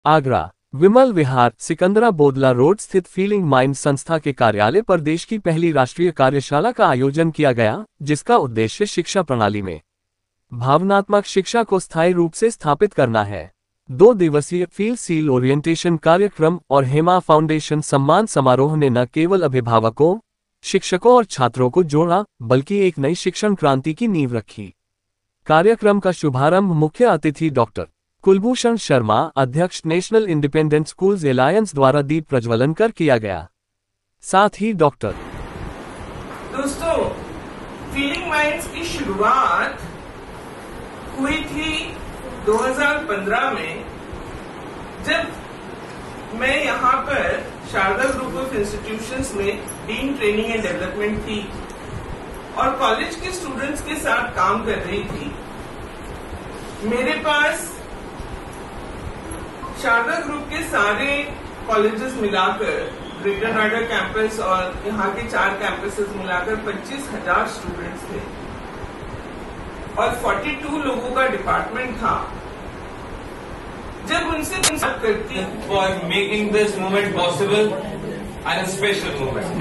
आगरा विमल विहार Sikandra Bodla road स्थित feeling mind संस्था के कार्यालय पर देश की पहली राष्ट्रीय कार्यशाला का आयोजन किया गया, जिसका उद्देश्य शिक्षा प्रणाली में भावनात्मक शिक्षा को स्थायी रूप से स्थापित करना है। 2 दिवसीय फील्ड सील ओरिएंटेशन कार्यक्रम और हेमा फाउंडेशन सम्मान समारोह ने न केवल अभिभावकों, शिक्षकों और छात्रों को जोड़ा, बल्कि एक नई शिक्षण क्रांति की नींव रखी। कार्यक्रम का शुभारंभ मुख्य अतिथि डॉक्टर कुलभूषण शर्मा, अध्यक्ष नेशनल इंडिपेंडेंट स्कूल्स एलायंस द्वारा दीप प्रज्वलन कर किया गया। साथ ही डॉक्टर दोस्तों, फीलिंग माइंड्स की शुरुआत हुई थी 2015 में, जब मैं यहाँ पर शारदा ग्रुप ऑफ इंस्टीट्यूशंस में डीन ट्रेनिंग एंड डेवलपमेंट थी और कॉलेज के स्टूडेंट्स के साथ काम कर रही थी। मेरे पास शारदा ग्रुप के सारे कॉलेजेस मिलाकर, ग्रेटर नोएडा कैंपस और यहाँ के 4 कैंपसेस मिलाकर 25,000 स्टूडेंट्स थे और 42 लोगों का डिपार्टमेंट था। जब उनसे बात करती for making this moment possible and a special moment.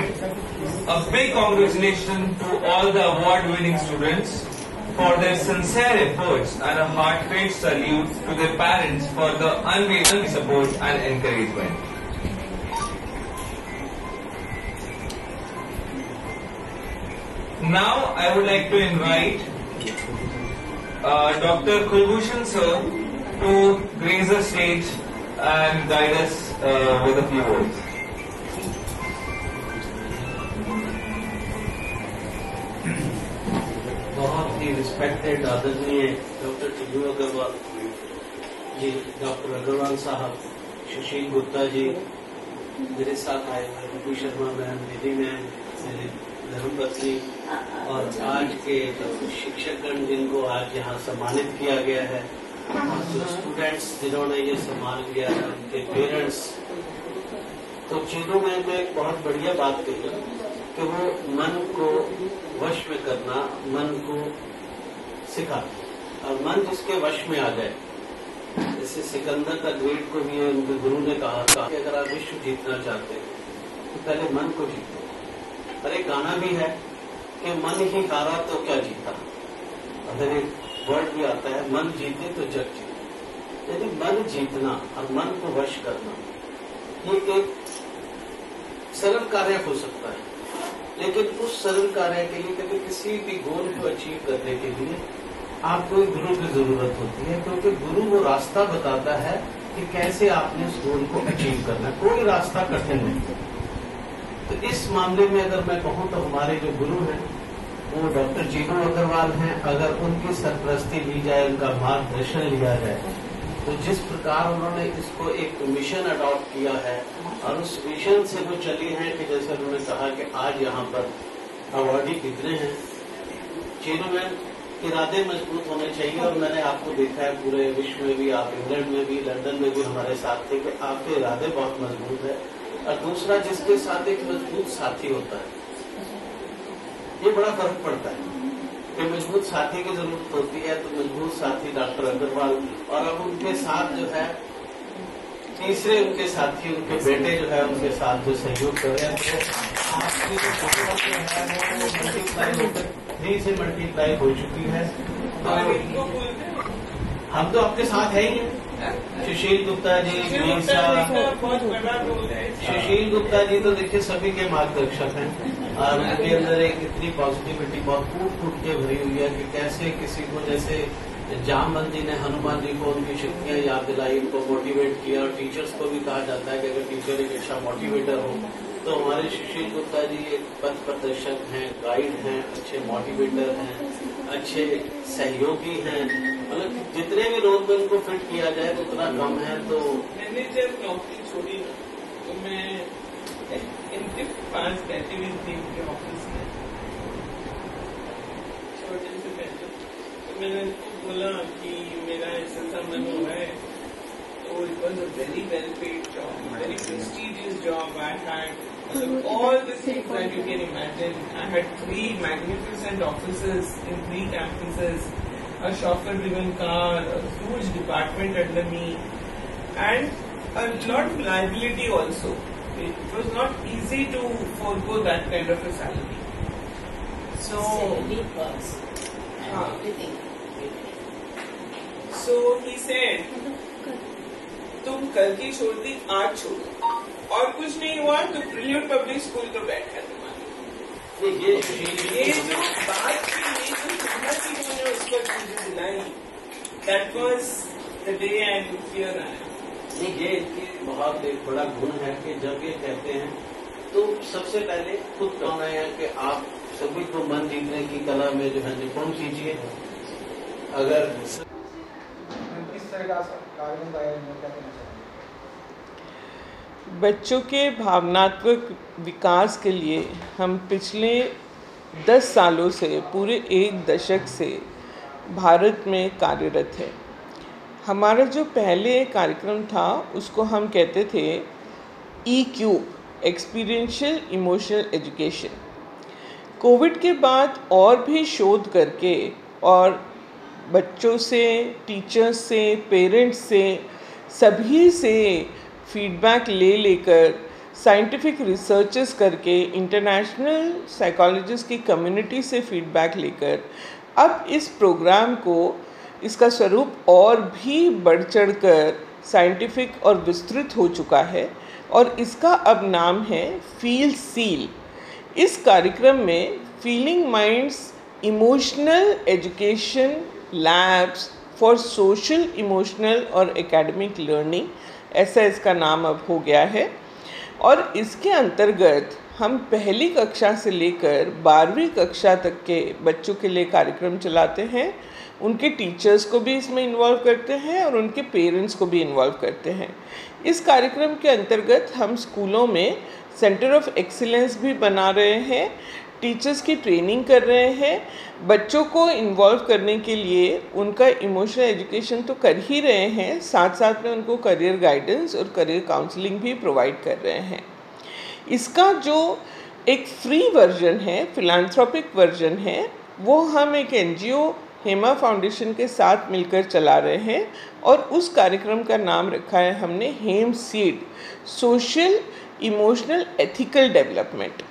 A big congratulations to all the award-winning students for their sincere efforts and a heartfelt salute to their parents for the unwavering support and encouragement. Now I would like to invite Dr. Kulbhushan sir to grace the stage and guide us with a few words. बहुत ही respected आदरणीय doctor TU Agarwal जी, doctor Agarwal साहब, सुशील गुप्ता जी, मेरे साथ आए हुए विभू Sharma ma'am, दीदी ma'am, मेरी धर्मपत्नी और आज के जो शिक्षकगण जिनको आज यहाँ सम्मानित किया गया है, जो स्टूडेंट्स जिन्होंने ये सम्मान लिया है, उनके पेरेंट्स। तो चीनों में मैं एक बहुत बढ़िया बात कही कि वो मन को वश में करना, मन को सिखाना, और मन जिसके वश में आ जाए, जैसे सिकंदर का ग्रेट को भी उनके गुरु ने कहा था कि अगर आप विश्व जीतना चाहते हैं तो पहले मन को जीतो। और एक गाना भी है कि मन ही हारा तो क्या जीता, अगर एक वर्ड भी आता है, मन जीते तो जग जीते। यदि मन जीतना और मन को वश करना, ये एक सरल कार्य हो सकता है, लेकिन उस सरल कार्य के लिए कभी किसी भी गोल को अचीव करने के लिए आपको एक गुरु की जरूरत होती है, क्योंकि गुरु वो रास्ता बताता है कि कैसे आपने उस गोल को अचीव करना है। कोई रास्ता कठिन नहीं। तो इस मामले में अगर मैं कहूं तो हमारे जो गुरु हैं वो डॉक्टर जीनू अग्रवाल हैं। अगर उनकी सरपरस्ती ली जाए, उनका मार्गदर्शन लिया जाए, तो जिस प्रकार उन्होंने इसको एक मिशन अडॉप्ट किया है और उस मिशन से वो चली हैं कि जैसे उन्होंने कहा कि आज यहाँ पर अवार्डी कितने हैं। चीनों में इरादे मजबूत होने चाहिए, और मैंने आपको देखा है पूरे विश्व में भी, आप इंग्लैंड में भी, लंदन में भी हमारे साथ थे, कि आपके इरादे बहुत मजबूत है। और दूसरा, जिसके साथ एक मजबूत साथी होता है, ये बड़ा फर्क पड़ता है कि मजबूत साथी की जरूरत होती है। तो मजबूत साथी डॉक्टर अग्रवाल, और अब उनके साथ जो है तीसरे उनके साथी, उनके बेटे जो है, उनके साथ जो सहयोग कर रहे हैं, तो आपकी जो मल्टीप्लाई 3 से मल्टीप्लाई हो चुकी है। हम तो आपके साथ है ही। सुशील गुप्ता जी, सुशील गुप्ता जी तो देखिए सभी के मार्गदर्शक हैं, और उनके अंदर एक इतनी पॉजिटिविटी बहुत फूट फूट के भरी हुई है कि कैसे किसी को, जैसे जामवंत जी ने हनुमान जी को उनकी शक्तियां याद दिलाई, उनको मोटिवेट किया। और टीचर्स को भी कहा जाता है कि अगर टीचर एक अच्छा मोटिवेटर हो, तो हमारे सुशील गुप्ता जी एक पथ प्रदर्शक हैं, गाइड हैं, अच्छे मोटिवेटर हैं, अच्छे सहयोगी हैं। मतलब जितने भी रोल में उनको फिट किया जाए उतना कम है। तो मैंने जब नौकरी छोड़ी ना, तो मैं इनके 5 बैठे हुए थे इनके ऑफिस में छोड़ने से पहले। तो मैंने उनको बोला कि मेरा ऐसा मन हुआ है। तो it was a very well paid job, very prestigious job. I had all the things that you can imagine. I had 3 magnificent offices in 3 campuses, a chauffeur-driven car, a huge department under me, and a lot of liability also. It was not easy to forego that kind of a salary. So, so he said, तुम कल की छोड़ दी, आज छोड़ो, और कुछ नहीं हुआ तो प्रिलियड पब्लिक स्कूल तो बैठा तुम्हारा। ये जो बात की, ये जो हिम्मत की मैंने उस पर मुझे दिलाई, that was the day and here I am. ये इनकी बहुत एक बड़ा गुण है कि जब ये कहते हैं तो सबसे पहले खुद कहना है कि आप सभी को मन जीतने की कला में जो है निपुण कीजिए। अगर किस तरह का कार्यक्रम का आयोजन करना चाहिए? बच्चों के भावनात्मक विकास के लिए हम पिछले 10 सालों से, पूरे 1 दशक से भारत में कार्यरत है। हमारा जो पहले कार्यक्रम था उसको हम कहते थे E-क्यूब, एक्सपीरियंशियल इमोशनल एजुकेशन। कोविड के बाद और भी शोध करके और बच्चों से, टीचर्स से, पेरेंट्स से, सभी से फीडबैक ले लेकर, साइंटिफिक रिसर्चेस करके, इंटरनेशनल साइकोलॉजिस्ट की कम्युनिटी से फीडबैक लेकर अब इस प्रोग्राम को, इसका स्वरूप और भी बढ़ चढ़ कर साइंटिफिक और विस्तृत हो चुका है और इसका अब नाम है फील सील। इस कार्यक्रम में feeling minds emotional education labs for social, emotional और एकेडमिक लर्निंग, ऐसा इसका नाम अब हो गया है। और इसके अंतर्गत हम पहली कक्षा से लेकर 12वीं कक्षा तक के बच्चों के लिए कार्यक्रम चलाते हैं। उनके टीचर्स को भी इसमें इन्वॉल्व करते हैं और उनके पेरेंट्स को भी इन्वॉल्व करते हैं। इस कार्यक्रम के अंतर्गत हम स्कूलों में सेंटर ऑफ एक्सीलेंस भी बना रहे हैं, टीचर्स की ट्रेनिंग कर रहे हैं, बच्चों को इन्वॉल्व करने के लिए उनका इमोशनल एजुकेशन तो कर ही रहे हैं, साथ साथ में उनको करियर गाइडेंस और करियर काउंसलिंग भी प्रोवाइड कर रहे हैं। इसका जो एक फ्री वर्जन है, फिलैंथ्रोपिक वर्जन है, वो हम एक NGO हेमा फाउंडेशन के साथ मिलकर चला रहे हैं और उस कार्यक्रम का नाम रखा है हमने हेम SEED, social emotional ethical development.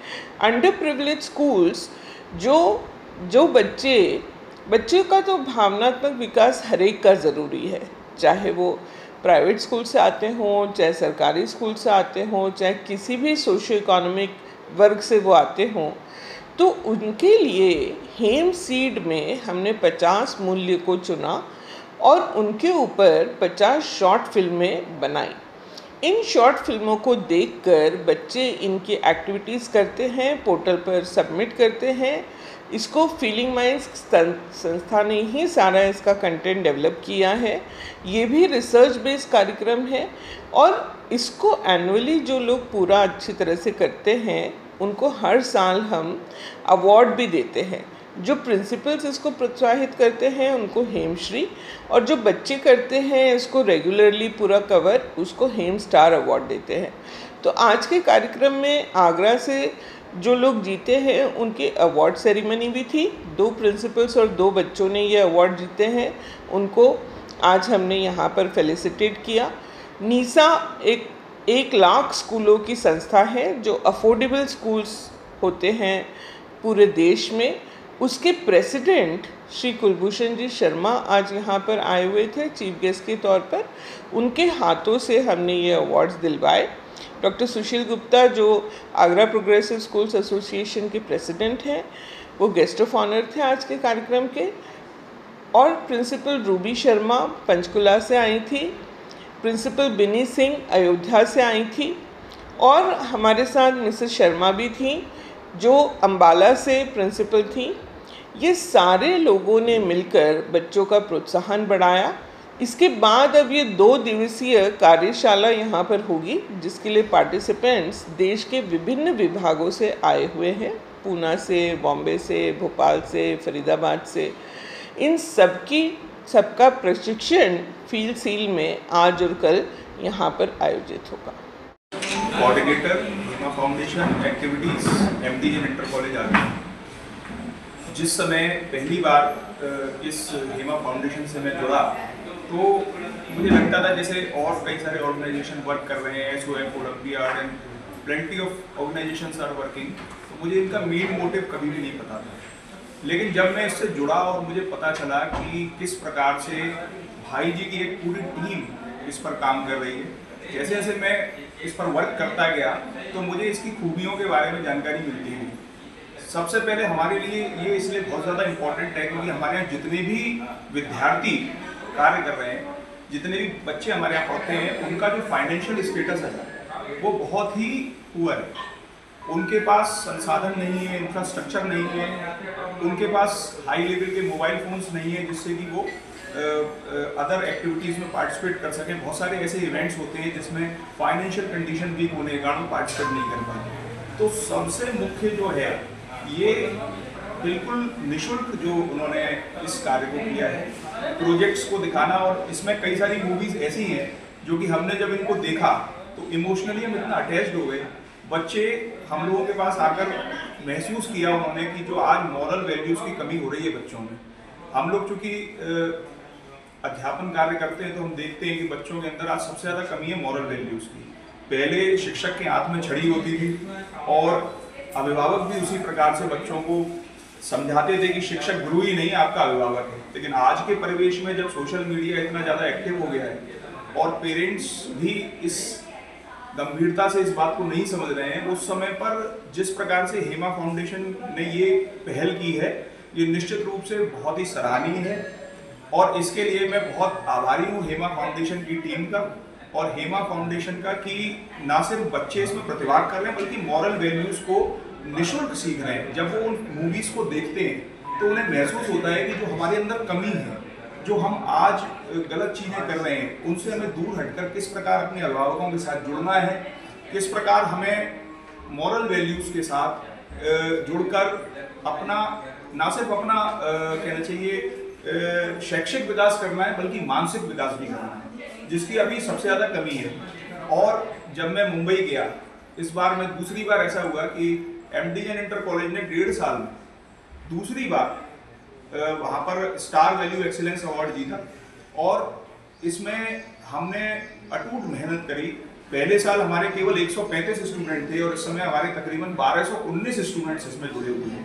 Under privilege schools, जो बच्चे का तो भावनात्मक विकास हर एक का ज़रूरी है, चाहे वो प्राइवेट स्कूल से आते हों, चाहे सरकारी स्कूल से आते हों, चाहे किसी भी सोशो इकोनॉमिक वर्ग से वो आते हों, तो उनके लिए हेम सीड में हमने 50 मूल्य को चुना और उनके ऊपर 50 शॉर्ट फिल्में बनाई। इन शॉर्ट फिल्मों को देखकर बच्चे इनकी एक्टिविटीज़ करते हैं, पोर्टल पर सबमिट करते हैं। इसको फीलिंग माइंड्स संस्था ने ही सारा इसका कंटेंट डेवलप किया है। ये भी रिसर्च बेस्ड कार्यक्रम है और इसको एनुअली जो लोग पूरा अच्छी तरह से करते हैं उनको हर साल हम अवार्ड भी देते हैं। जो प्रिंसिपल्स इसको प्रोत्साहित करते हैं उनको हेमश्री, और जो बच्चे करते हैं इसको रेगुलरली पूरा कवर, उसको हेम स्टार अवार्ड देते हैं। तो आज के कार्यक्रम में आगरा से जो लोग जीते हैं उनकी अवार्ड सेरेमनी भी थी। 2 प्रिंसिपल्स और 2 बच्चों ने ये अवार्ड जीते हैं, उनको आज हमने यहाँ पर फेलिसिटेट किया। नीसा एक 1 लाख स्कूलों की संस्था है जो अफोर्डेबल स्कूल्स होते हैं पूरे देश में। उसके प्रेसिडेंट श्री कुलभूषण जी शर्मा आज यहाँ पर आए हुए थे चीफ गेस्ट के तौर पर। उनके हाथों से हमने ये अवार्ड्स दिलवाए। डॉक्टर सुशील गुप्ता जो आगरा प्रोग्रेसिव स्कूल्स एसोसिएशन के प्रेसिडेंट हैं, वो गेस्ट ऑफ ऑनर थे आज के कार्यक्रम के। और प्रिंसिपल रूबी शर्मा पंचकुला से आई थी, प्रिंसिपल बिनी सिंह अयोध्या से आई थी, और हमारे साथ मिसेस शर्मा भी थी जो अंबाला से प्रिंसिपल थी। ये सारे लोगों ने मिलकर बच्चों का प्रोत्साहन बढ़ाया। इसके बाद अब ये 2 दिवसीय कार्यशाला यहाँ पर होगी जिसके लिए पार्टिसिपेंट्स देश के विभिन्न विभागों से आए हुए हैं, पूना से, बॉम्बे से, भोपाल से, फरीदाबाद से। इन सबका प्रशिक्षण फील सील में आज और कल यहाँ पर आयोजित होगा। Coordinator Hema foundation activities MDG inter College Agra. जिस समय पहली बार इस हेमा फाउंडेशन से मैं जुड़ा तो मुझे लगता था जैसे और कई सारे ऑर्गेनाइजेशन वर्क कर रहे हैं, SOF, OWR and plenty of organisations are working, तो मुझे इनका मेन मोटिव कभी भी नहीं पता था। लेकिन जब मैं इससे जुड़ा और मुझे पता चला कि किस प्रकार से भाई जी की एक पूरी टीम इस पर काम कर रही है, जैसे जैसे मैं इस पर वर्क करता गया तो मुझे इसकी खूबियों के बारे में जानकारी मिलती गई। सबसे पहले हमारे लिए ये इसलिए बहुत ज़्यादा इम्पोर्टेंट है क्योंकि हमारे यहाँ जितने भी विद्यार्थी कार्य कर रहे हैं, जितने भी बच्चे हमारे यहाँ पढ़ते हैं, उनका जो फाइनेंशियल स्टेटस है वो बहुत ही पुअर है। उनके पास संसाधन नहीं है, इंफ्रास्ट्रक्चर नहीं है, उनके पास हाई लेवल के मोबाइल फोन्स नहीं है जिससे कि वो अदर एक्टिविटीज़ में पार्टिसिपेट कर सकें। बहुत सारे ऐसे इवेंट्स होते हैं जिसमें फाइनेंशियल कंडीशन वीक होने के कारण पार्टिसिपेट नहीं कर पाते। तो सबसे मुख्य जो है ये बिल्कुल निःशुल्क जो उन्होंने इस कार्य को किया है, प्रोजेक्ट्स को दिखाना। और इसमें कई सारी मूवीज़ ऐसी हैं जो कि हमने जब इनको देखा तो इमोशनली हम इतना अटैच्ड हो गए। बच्चे हम लोगों के पास आकर महसूस किया उन्होंने कि जो आज मॉरल वैल्यूज़ की कमी हो रही है बच्चों में। हम लोग चूँकि अध्यापन कार्य करते हैं तो हम देखते हैं कि बच्चों के अंदर आज सबसे ज़्यादा कमी है मॉरल वैल्यूज़ की। पहले शिक्षक के हाथ में छड़ी होती थी और अभिभावक भी उसी प्रकार से बच्चों को समझाते थे कि शिक्षक गुरु ही नहीं, आपका अभिभावक है। लेकिन आज के परिवेश में जब सोशल मीडिया इतना ज़्यादा एक्टिव हो गया है और पेरेंट्स भी इस गंभीरता से इस बात को नहीं समझ रहे हैं, उस समय पर जिस प्रकार से हेमा फाउंडेशन ने ये पहल की है, ये निश्चित रूप से बहुत ही सराहनीय है। और इसके लिए मैं बहुत आभारी हूँ हेमा फाउंडेशन की टीम का और हेमा फाउंडेशन का कि ना सिर्फ बच्चे इसमें प्रतिभाग कर रहे हैं बल्कि मॉरल वैल्यूज़ को निःशुल्क सीख रहे हैं। जब वो उन मूवीज़ को देखते हैं तो उन्हें महसूस होता है कि जो हमारे अंदर कमी है, जो हम आज गलत चीज़ें कर रहे हैं, उनसे हमें दूर हटकर किस प्रकार अपने अभिभावकों के साथ जुड़ना है, किस प्रकार हमें मॉरल वैल्यूज़ के साथ जुड़कर अपना ना सिर्फ अपना कहना चाहिए शैक्षिक विकास करना है बल्कि मानसिक विकास भी करना है, जिसकी अभी सबसे ज़्यादा कमी है। और जब मैं मुंबई गया, इस बार मैं दूसरी बार ऐसा हुआ कि MDN इंटर कॉलेज ने 1.5 साल में दूसरी बार वहाँ पर स्टार वैल्यू एक्सीलेंस अवार्ड जीता। और इसमें हमने अटूट मेहनत करी। पहले साल हमारे केवल 135 स्टूडेंट थे और इस समय हमारे तकरीबन 1219 स्टूडेंट्स इसमें जुड़े हुए हैं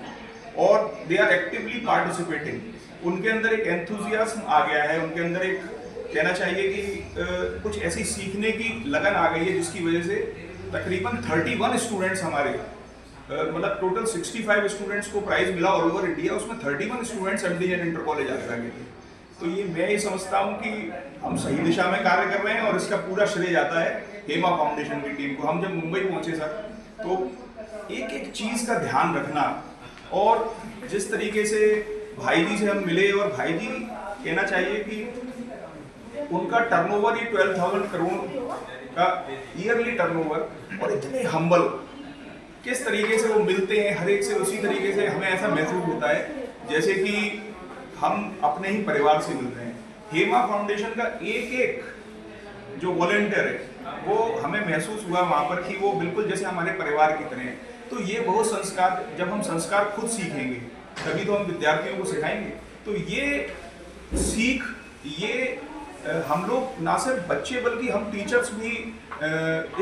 और दे आर एक्टिवली पार्टिसिपेटिंग। उनके अंदर एक एंथुजियाज्म आ गया है, उनके अंदर एक कहना चाहिए कि कुछ ऐसी सीखने की लगन आ गई है जिसकी वजह से तकरीबन 31 स्टूडेंट्स हमारे मतलब टोटल 65 स्टूडेंट्स को प्राइज मिला ऑल ओवर इंडिया, उसमें 31 students MDN inter College Agra के थे। तो ये मैं ये समझता हूँ कि हम सही दिशा में कार्य कर रहे हैं और इसका पूरा श्रेय जाता है हेमा फाउंडेशन की टीम को। हम जब मुंबई पहुँचे सर, तो एक एक चीज़ का ध्यान रखना और जिस तरीके से भाई जी से हम मिले, और भाई जी कहना चाहिए कि उनका टर्नओवर ही 12,000 करोड़ का ईयरली टर्नओवर, और इतने हम्बल, किस तरीके से वो मिलते हैं हर एक से, उसी तरीके से हमें ऐसा महसूस होता है जैसे कि हम अपने ही परिवार से मिल रहे हैं। हेमा फाउंडेशन का एक एक जो वॉलंटियर है वो हमें महसूस हुआ वहाँ पर कि वो बिल्कुल जैसे हमारे परिवार की तरह हैं। तो ये वो संस्कार, जब हम संस्कार खुद सीखेंगे तभी तो हम विद्यार्थियों को सिखाएंगे। तो ये सीख, ये हम लोग ना सिर्फ बच्चे बल्कि हम टीचर्स भी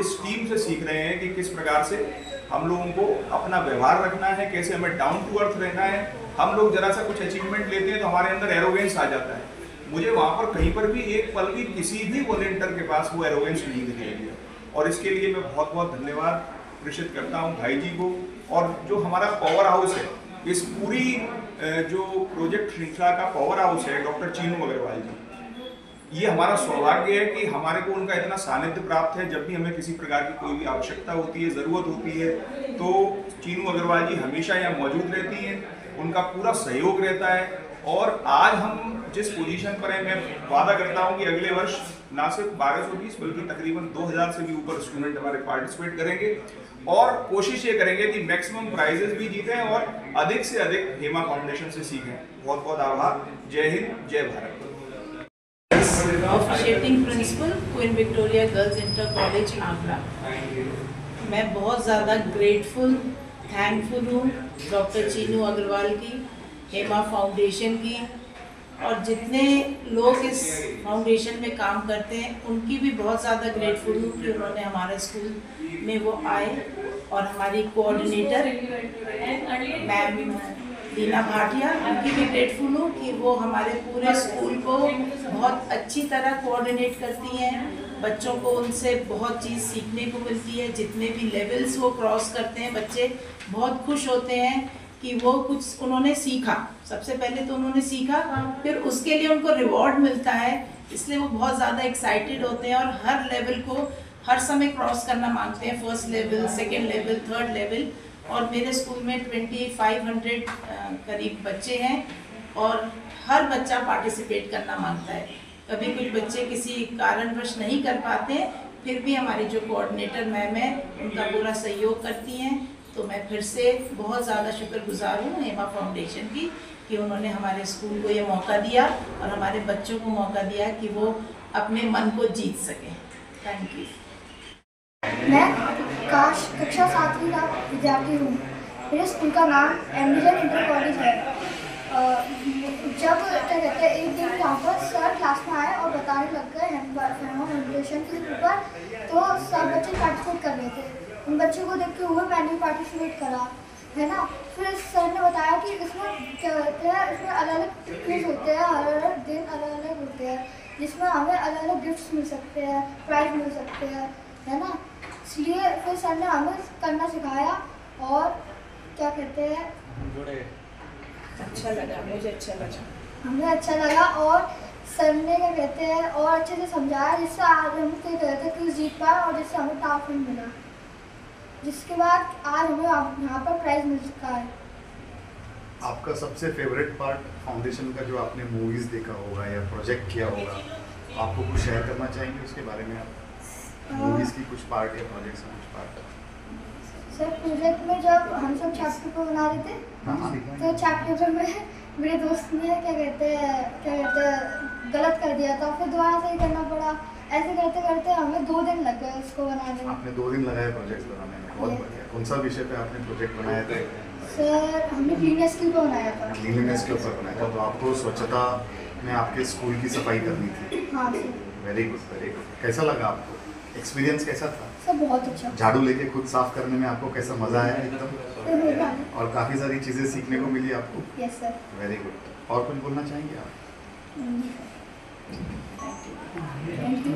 इस टीम से सीख रहे हैं कि किस प्रकार से हम लोगों को अपना व्यवहार रखना है, कैसे हमें डाउन टू अर्थ रहना है। हम लोग जरा सा कुछ अचीवमेंट लेते हैं तो हमारे अंदर एरोगेंस आ जाता है। मुझे वहाँ पर कहीं पर भी एक पल भी किसी भी वॉलंटियर के पास वो एरोगेंस नहीं दिखाई दिया, और इसके लिए मैं बहुत बहुत धन्यवाद प्रेषित करता हूँ भाई जी को। और जो हमारा पावर हाउस है, इस पूरी जो प्रोजेक्ट श्रृंखला का पावर हाउस है डॉक्टर चीनू अग्रवाल जी, ये हमारा सौभाग्य है कि हमारे को उनका इतना सानिध्य प्राप्त है। जब भी हमें किसी प्रकार की कोई भी आवश्यकता होती है, ज़रूरत होती है, तो चीनू अग्रवाल जी हमेशा यहाँ मौजूद रहती हैं, उनका पूरा सहयोग रहता है। और आज हम जिस पोजीशन पर हैं, मैं वादा करता हूँ कि अगले वर्ष ना सिर्फ 1220 बल्कि तकरीबन 2000 से भी ऊपर स्टूडेंट हमारे पार्टिसिपेट करेंगे, और कोशिश ये करेंगे कि मैक्सिमम प्राइजेस भी जीतें और अधिक से अधिक हेमा फाउंडेशन से सीखें। बहुत बहुत आभार। Jai Hind, Jai Bharat. Officiating principal Queen Victoria Girls Inter College Agra. मैं बहुत ज़्यादा ग्रेटफुल, थैंकफुल हूँ डॉक्टर चीनू अग्रवाल की, हेमा फाउंडेशन की, और जितने लोग इस फाउंडेशन में काम करते हैं उनकी भी बहुत ज़्यादा ग्रेटफुल हूँ कि उन्होंने हमारे स्कूल में वो आए। और हमारी कोऑर्डिनेटर मैम लीना भाटिया, उनकी भी ग्रेटफुल हूँ कि वो हमारे पूरे स्कूल को बहुत अच्छी तरह कोऑर्डिनेट करती हैं। बच्चों को उनसे बहुत चीज़ सीखने को मिलती है। जितने भी लेवल्स वो क्रॉस करते हैं बच्चे बहुत खुश होते हैं कि वो कुछ उन्होंने सीखा। सबसे पहले तो उन्होंने सीखा, फिर उसके लिए उनको रिवॉर्ड मिलता है, इसलिए वो बहुत ज़्यादा एक्साइटेड होते हैं और हर लेवल को हर समय क्रॉस करना मांगते हैं, first level, second level, third level. और मेरे स्कूल में 2500 करीब बच्चे हैं और हर बच्चा पार्टिसिपेट करना मांगता है। कभी कुछ बच्चे किसी कारणवश नहीं कर पाते, फिर भी हमारी जो कोऑर्डिनेटर मैम है उनका पूरा सहयोग करती हैं। तो मैं फिर से बहुत ज़्यादा शुक्रगुजार हूँ हेमा फाउंडेशन की कि उन्होंने हमारे स्कूल को ये मौका दिया और हमारे बच्चों को मौका दिया कि वो अपने मन को जीत सकें। Thank you. मैं कक्षा 7वीं का विद्यार्थी हूँ। मेरे स्कूल का नाम एंडिजन इंटर कॉलेज है। जब क्या कहते हैं एक दिन यहाँ पर सर क्लास में आए और बताने लग गए हेमा फाउंडेशन के ऊपर, तो सब बच्चे पार्टिसिपेट कर रहे थे। उन बच्चों को देख के हुए मैंने भी पार्टिसिपेट करा, है ना। फिर सर ने बताया कि इसमें क्या कहते हैं, इसमें अलग अलग क्विज होते हैं, अलग अलग दिन अलग अलग होते हैं, जिसमें हमें अलग अलग गिफ्ट्स मिल सकते हैं, प्राइज मिल सकते हैं, है ना। इसलिए फिर सर ने हमें करना सिखाया और क्या कहते हैं, अच्छा लगा, मुझे अच्छा लगा, हमें अच्छा लगा। और सर ने क्या कहते हैं और अच्छे से समझाया, जिससे आज हम क्या कहते हैं क्विज जीत पाए और जिससे हमें टास्क मिला, जिसके बाद आज हमें यहाँ पर प्राइज मिल चुका है। आपका सबसे फेवरेट पार्ट फाउंडेशन का जो आपने मूवीज देखा होगा या प्रोजेक्ट किया होगा, आपको कुछ शेयर करना चाहेंगे उसके बारे में? आप मूवीज की कुछ पार्ट या प्रोजेक्ट्स का कुछ पार्ट? सर प्रोजेक्ट में जब हम सब चार्ट पेपर बना रहे थे, तो चार्ट पेपर में मेरे दोस्त ने क्या कहते हैं गलत कर दिया था, फिर दोबारा सही करना पड़ा। ऐसे करते करते हमें 2 दिन लग गए उसको बनाने में। आपने 2 दिन लगाए प्रोजेक्ट बनाने में, बहुत बढ़िया। कौन सा विषय पे आपने प्रोजेक्ट बनाया था? सर हमने क्लीननेस के ऊपर बनाया था। क्लीनलीनेस के ऊपर बनाया था, तो आपको स्वच्छता में आपके स्कूल की सफाई करनी थी। हाँ sir. Very good, very good. कैसा लगा आपको? एक्सपीरियंस कैसा था? सर बहुत अच्छा। झाड़ू लेके खुद साफ करने में आपको कैसा मजा आया? एकदम। और काफ़ी सारी चीज़ें सीखने को मिली आपको? Yes sir. Very good. और कुछ बोलना चाहेंगे आप? Thank you.